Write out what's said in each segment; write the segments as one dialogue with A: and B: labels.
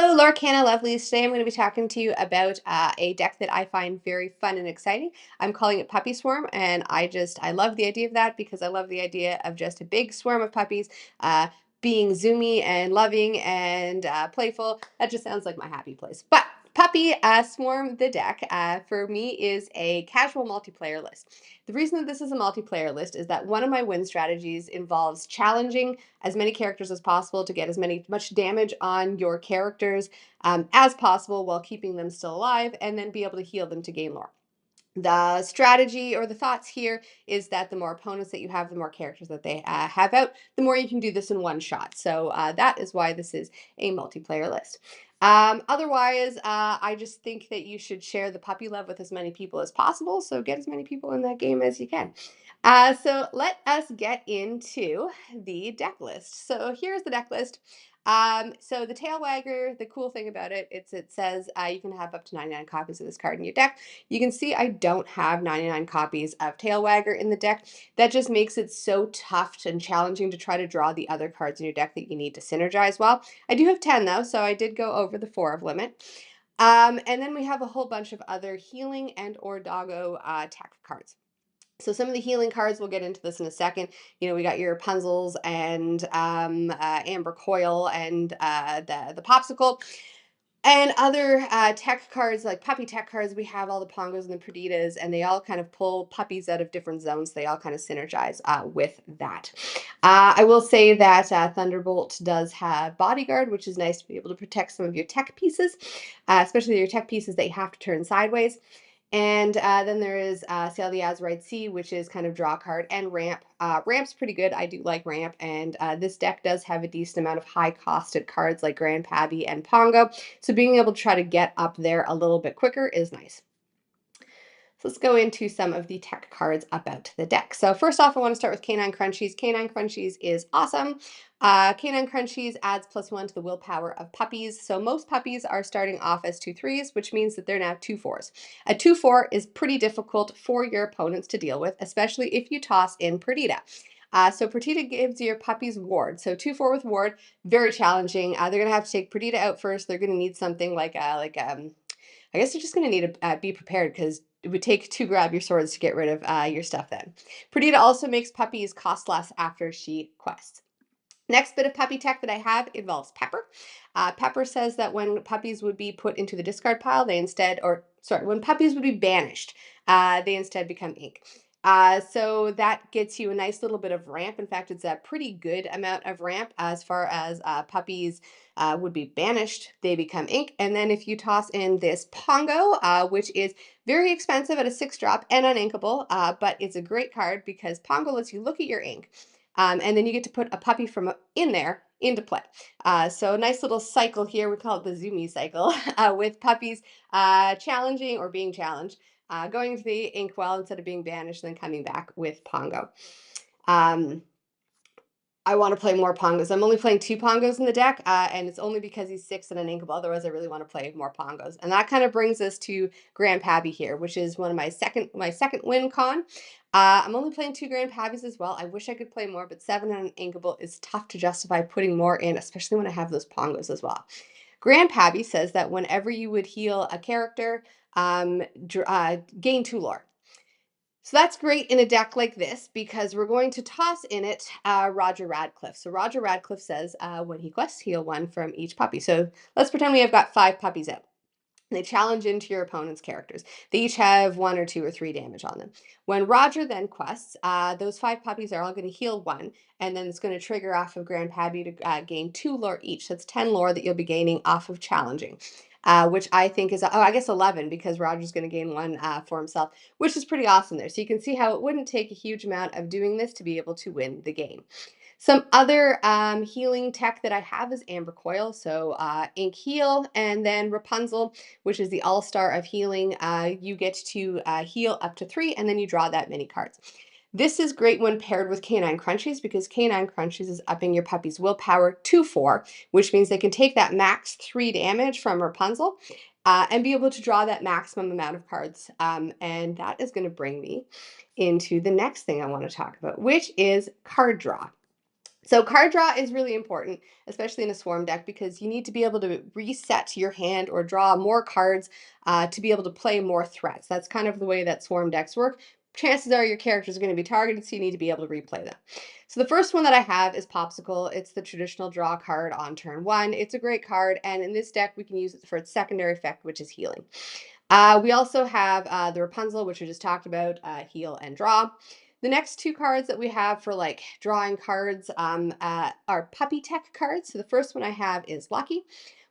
A: Hello, Lorcana Lovelies. Today I'm going to be talking to you about a deck that I find very fun and exciting. I'm calling it Puppy Swarm, and I love the idea of that because I love the idea of just a big swarm of puppies uh, being zoomy and loving and playful. That just sounds like my happy place. But Puppy Swarm, the deck, for me is a casual multiplayer list. The reason that this is a multiplayer list is that one of my win strategies involves challenging as many characters as possible to get much damage on your characters as possible while keeping them still alive, and then be able to heal them to gain lore. The strategy or the thoughts here is that the more opponents that you have, the more characters that they have out, the more you can do this in one shot. So that is why this is a multiplayer list. Otherwise, I just think that you should share the puppy love with as many people as possible. So get as many people in that game as you can. So let us get into the deck list. So here's the deck list. So the tail wagger, the cool thing about it says you can have up to 99 copies of this card in your deck. You can see I don't have 99 copies of tail wagger in the deck. That just makes it so tough and challenging to try to draw the other cards in your deck that you need to synergize well. I do have 10 though, so I did go over the 4 of limit. And then we have a whole bunch of other healing and or doggo tech cards. So some of the healing cards, we'll get into this in a second. You know, we got your Rapunzels and Amber Coil and the Popsicle. And other tech cards, like puppy tech cards, we have all the Pongos and the Perditas, and they all kind of pull puppies out of different zones. They all kind of synergize with that. I will say that Thunderbolt does have Bodyguard, which is nice to be able to protect some of your tech pieces, especially your tech pieces that you have to turn sideways. And then there is Sail the Azurite Sea, which is kind of draw card, and Ramp. Ramp's pretty good. I do like Ramp, and this deck does have a decent amount of high-costed cards like Grandpappy and Pongo, so being able to try to get up there a little bit quicker is nice. So let's go into some of the tech cards about the deck. So first off, I want to start with Canine Crunchies. Canine Crunchies is awesome. Canine Crunchies adds +1 to the willpower of puppies. So most puppies are starting off as 2/3s, which means that they're now 2/4s. A 2/4 is pretty difficult for your opponents to deal with, especially if you toss in Perdita. So Perdita gives your puppies ward. So 2/4 with ward, very challenging. They're going to have to take Perdita out first. They're going to need something like I guess you're just going to need to be prepared because it would take 2 grab your swords to get rid of your stuff then. Perdita also makes puppies cost less after she quests. Next bit of puppy tech that I have involves Pepper. Pepper says that when puppies would be put into the discard pile, when puppies would be banished, they instead become ink. So that gets you a nice little bit of ramp. In fact, it's a pretty good amount of ramp as far as puppies would be banished. They become ink. And then if you toss in this Pongo, which is very expensive at a 6-drop and uninkable, but it's a great card because Pongo lets you look at your ink. And then you get to put a puppy from in there into play. So nice little cycle here. We call it the Zoomy cycle with puppies challenging or being challenged, going to the inkwell instead of being banished, then coming back with Pongo. I want to play more Pongos. I'm only playing 2 Pongos in the deck, and it's only because he's 6 and uninkable. Otherwise, I really want to play more Pongos. And that kind of brings us to Grandpappy here, which is one of my second win con. I'm only playing 2 Grandpappies as well. I wish I could play more, but 7 and uninkable is tough to justify putting more in, especially when I have those Pongos as well. Grandpappy says that whenever you would heal a character, gain 2 lore. So that's great in a deck like this because we're going to toss in it Roger Radcliffe. So Roger Radcliffe says when he quests, heal 1 from each puppy. So let's pretend we have got 5 puppies out. They challenge into your opponent's characters. They each have 1 or 2 or 3 damage on them. When Roger then quests, those 5 puppies are all going to heal 1, and then it's going to trigger off of Grandpappy to gain 2 lore each. That's 10 lore that you'll be gaining off of challenging. Which I think is, I guess 11 because Roger's going to gain 1 for himself, which is pretty awesome there. So you can see how it wouldn't take a huge amount of doing this to be able to win the game. Some other healing tech that I have is Amber Coil, so Ink Heal, and then Rapunzel, which is the all-star of healing. You get to heal up to 3, and then you draw that many cards. This is great when paired with Canine Crunchies because Canine Crunchies is upping your puppy's willpower to 4, which means they can take that max 3 damage from Rapunzel and be able to draw that maximum amount of cards. And that is going to bring me into the next thing I want to talk about, which is card draw. So card draw is really important, especially in a swarm deck, because you need to be able to reset your hand or draw more cards to be able to play more threats. That's kind of the way that swarm decks work. Chances are your characters are going to be targeted, so you need to be able to replay them. So the first one that I have is Popsicle. It's the traditional draw card on turn one. It's a great card, and in this deck, we can use it for its secondary effect, which is healing. We also have the Rapunzel, which we just talked about, heal and draw. The next two cards that we have for like drawing cards are puppy tech cards. So the first one I have is Lucky.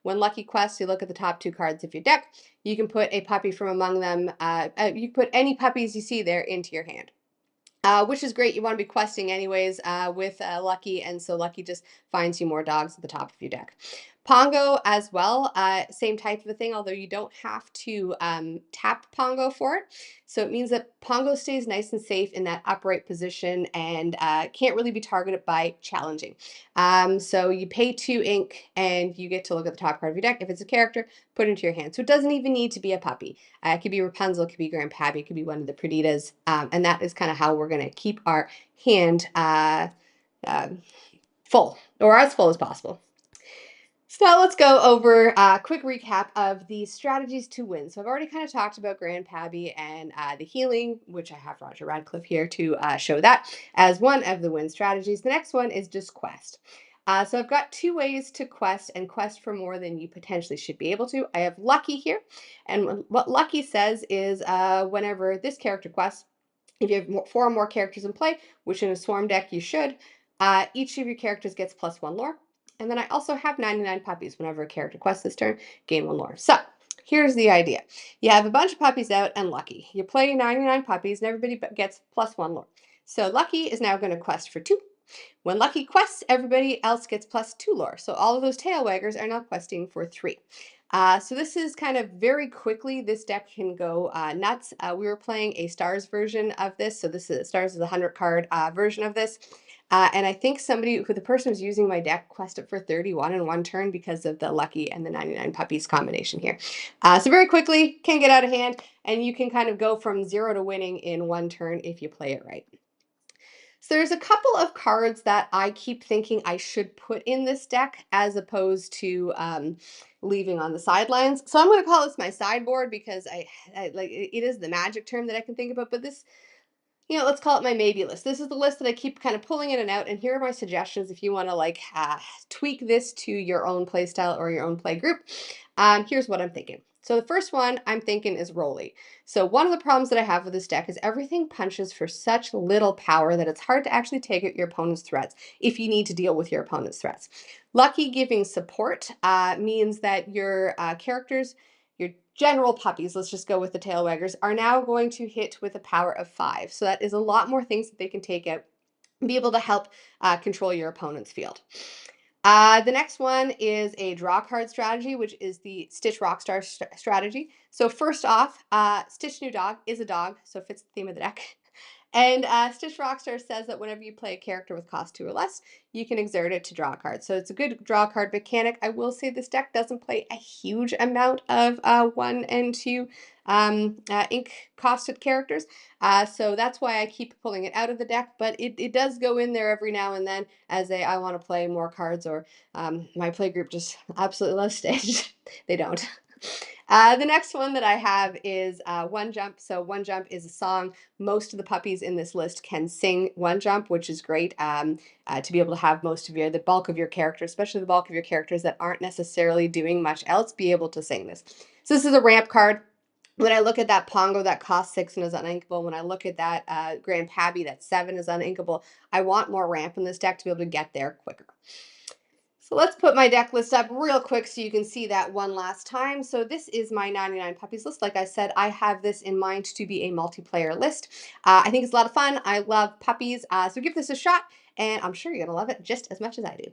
A: When Lucky quests, you look at the top two cards of your deck. You can put a puppy from among them. You can put any puppies you see there into your hand. Which is great. You want to be questing anyways with Lucky, and so Lucky just finds you more dogs at the top of your deck. Pongo as well, same type of a thing, although you don't have to tap Pongo for it. So it means that Pongo stays nice and safe in that upright position and can't really be targeted by challenging. So you pay 2 ink and you get to look at the top card of your deck. If it's a character, put it into your hand. So it doesn't even need to be a puppy. It could be Rapunzel, it could be Grandpappy, it could be one of the Perditas. And that is kind of how we're going to keep our hand uh, full, or as full as possible. So now let's go over a quick recap of the strategies to win. So I've already kind of talked about Grandpappy and the healing, which I have Roger Radcliffe here to show that as one of the win strategies. The next one is just quest. So I've got 2 ways to quest and quest for more than you potentially should be able to. I have Lucky here, and what Lucky says is whenever this character quests, if you have 4 or more characters in play, which in a swarm deck you should, each of your characters gets +1 lore. And then I also have 99 puppies. Whenever a character quests this turn, gain 1 lore. So here's the idea. You have a bunch of puppies out and Lucky. You play 99 puppies and everybody gets +1 lore. So Lucky is now going to quest for 2. When Lucky quests, everybody else gets +2 lore. So all of those tail waggers are now questing for 3. So this is kind of very quickly, this deck can go nuts. We were playing a Stars version of this. So this is Stars is a 100 card version of this. And I think the person who's using my deck quested for 31 in one turn because of the Lucky and the 99 puppies combination here. So very quickly, can get out of hand, and you can kind of go from 0 to winning in one turn if you play it right. So there's a couple of cards that I keep thinking I should put in this deck as opposed to leaving on the sidelines. So I'm going to call this my sideboard because I like it is the magic term that I can think about. But this, let's call it my maybe list. This is the list that I keep kind of pulling in and out. And here are my suggestions if you want to like tweak this to your own play style or your own play group. Here's what I'm thinking. So the first one I'm thinking is Rolly. So one of the problems that I have with this deck is everything punches for such little power that it's hard to actually take out your opponent's threats if you need to deal with your opponent's threats. Lucky giving support means that your characters, your general puppies, let's just go with the tail waggers, are now going to hit with a power of 5. So that is a lot more things that they can take out and be able to help control your opponent's field. The next one is a draw card strategy, which is the Stitch Rockstar strategy. So first off, Stitch New Dog is a dog, so it fits the theme of the deck. And Stitch Rockstar says that whenever you play a character with cost 2 or less, you can exert it to draw a card. So it's a good draw card mechanic. I will say this deck doesn't play a huge amount of 1 and 2 ink costed characters. So that's why I keep pulling it out of the deck, but it does go in there every now and then as I want to play more cards, or my play group just absolutely loves Stitch. They don't. The next one that I have is One Jump. So One Jump is a song. Most of the puppies in this list can sing One Jump, which is great to be able to have the bulk of your characters, especially the bulk of your characters that aren't necessarily doing much else, be able to sing this. So this is a ramp card. When I look at that Pongo that costs 6 and is uninkable, when I look at that Grandpappy that 7 is uninkable, I want more ramp in this deck to be able to get there quicker. So let's put my deck list up real quick so you can see that one last time. So this is my 99 puppies list. Like I said, I have this in mind to be a multiplayer list. I think it's a lot of fun. I love puppies. So give this a shot, and I'm sure you're going to love it just as much as I do.